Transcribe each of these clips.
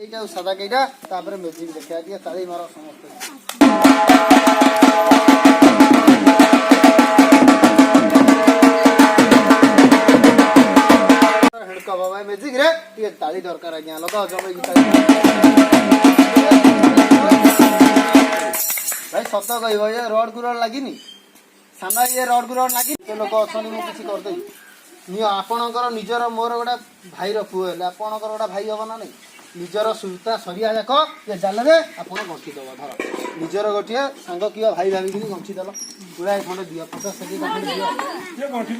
এইটা সাদা কেইটা তারপরে ম্যাজিক দেখা দিয়ে তালি মারা সমস্ত হেডকা বাবা ম্যাজিক রে ଟିକେ তালি দরকার আজ্ঞা লগাও জমে কি তালি ভাই সତ কইব ଏ রড গুরড লাগিনি সানা ଏ রড গুরড লাগি তো লোক অছনি মু কিছু কর দেই নিয় ଆପଣଙ୍କର ନିଜର ମୋର ଗୋଟା ଭାଇର ପୁଅ ହେଲେ ଆପଣଙ୍କର ଗୋଟା ଭାଇ ହବ ନା ନାହିଁ ନିଜର ସୁତା ସରିଆ ଯାକ ଏ ଜାଲରେ ଆପଣ ଗଣ୍ଠି ଦେବ ଧର ନିଜର ଗୋଟିଏ ସାଙ୍ଗ କିଏ ଭାଇ ଭାବିକିନି ଗଣ୍ଠି ଦେଲ ପୁଳାଏ ଖଣ୍ଡେ ଦିଅ 50 ସେକେଣ୍ଡ ଖଣ୍ଡେ ଦିଅ ଗଣ୍ଠି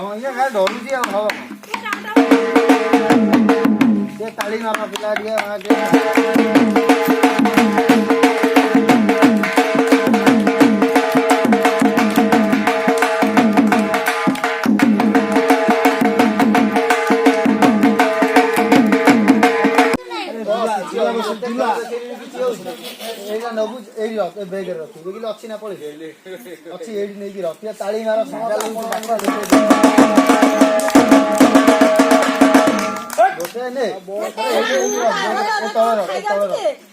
ହଁ ଇଏ ଗାଁ ଡରୁଛି ଆଉ ହବ ସେ ତାଳି ମାର ପିଲା ଟିକେ अच्छी ना पड़े अच्छी नहीं रखी ताली मार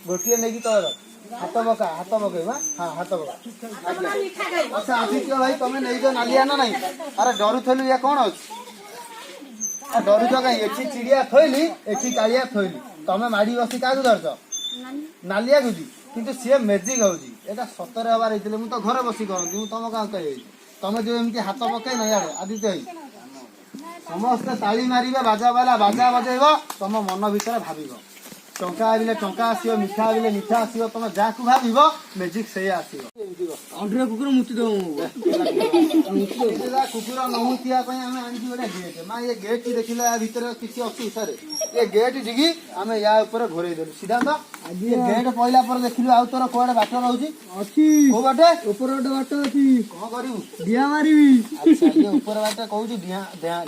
गोटे नहीं तल हाथ पका हाथ पकड़ हाँ हाथ पका अच्छा आसिक भाई तुम नहीं तो नालिया ना नहीं अरे डरुलु या कौन अच्छी डरुच कहीं एठी चिड़िया थोइली एठी कालिया थोइली तमे माड़ी बसी का धरछ नालिया गुजी किंतु सी मेजिक होउजी एटा सतरे हबार हेतिले मु तो घर बसी करंती मु तम का कहि तमे जो एमती हाथ पकै न यार आदित्य समस्त ताली मारिबे बाजा वाला बाजा बजेइबो तम मन भीतर भाबिबो टंका आबिले टंका आसीबो मिठा आबिले मिठा आसीबो तमे जाकु भाबिबो मेजिक से आसीबो अंडरे कुकुर मुति दो कुकुर नमुतिया हमें आनी गोटे गेट माँ ये गेट की देखिले या भीतर किसी अच्छी सारे ये गेट जिगी आम या घोरे देलु सिद्धांत ये गेट पहला पर देखिलु आउ तोर कोडे बाट रहउची अछि को बाटे ऊपर गोटे बाट अछि कोन करिवु दिया मारिबी अच्छा ये ऊपर बाटे कहउची दिया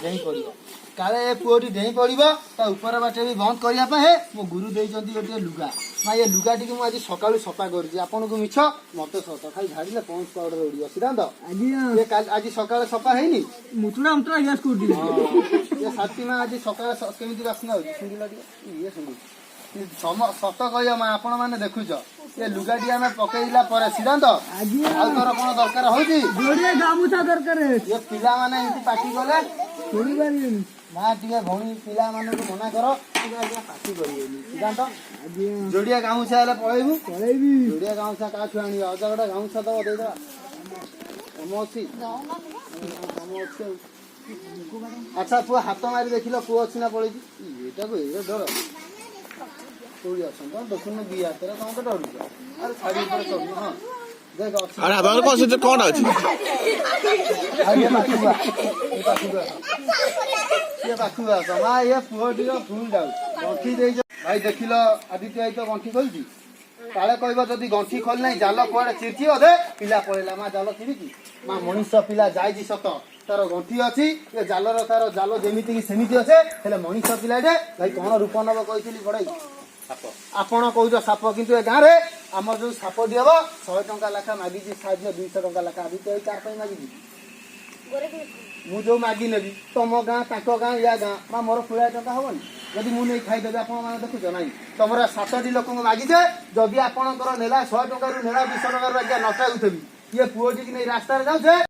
देई पड़िबो काले पुओटी डेई पड़िबो ता ऊपर बाटे भी बंद करिया पे मो गुरु देइचंती गोटे लुगा माँ ये लुगा टी मु आज सकाळु सफा करछि आपन को मिछ मते सत खाली झाड़िले पॉइंट पाउडर उडियो सिद्धांत आजिया ये काल आज सकाळ सफा हैनी मुटुडा मुटुडा गैस कर दी ये साथी माँ आज सकाळ केमिति बासना होछि सुंदिला टी ये सुंदी सत कहियो माँ आपण माने देखुछ ये लुगाटी आमे पकेइला परे सिद्धांत आजिया आ तोर कोन दरकार होछि जोड़िया गामुछा दरकार ये पिला माने इति पाटी गले छोड़ी बारिन माँ टे भौणी पिला मान मना कर पार्टी कर सिद्धांत जोड़िया गामुछा हेल्ले पलैबू पलैबी जोड़िया गामुछा क्या आनी अजगड़ा गामुछा दब देदेवा कम अच्छी अच्छा पुआ हाथ मारी देखिल पुआ अच्छी ना पड़े ये डर कौड़ी अच्छा देखुन दी हाथ कौन तो डर अरे शाड़ी चल हाँ भाई देख आदित्य तो गंठी खोलती काले कह जदि गंठी खोल ना जाल कड़े चिरची अधे पिला पड़ेगा माँ जाल चिरिकी माँ मनीष पिला जाई सत तार गंठी अच्छी जालर तार जाल जमीती सेमती अच्छे हेल्ले मनीष पिलाटे भाई कौन रूप नब कही पढ़ाई आपण कौच साप किंतु ए गाँव में आम जो साप दिहब 100 टंका लेखा मागी साइज 200 टंका लेखा आदित्य कार मागी मु जो मागी नेबी तुम गाँ गाँ या गाँ माँ मोर 20 टंका हेनी जदि मुझे खाईदेवी आप देखुच ना तुम 7टी लोक मागिचे जदि आपंकर नेला 100 टंका नेला 200 टंका नष्ट होती ये पुओटी नहीं रास्तार जाऊे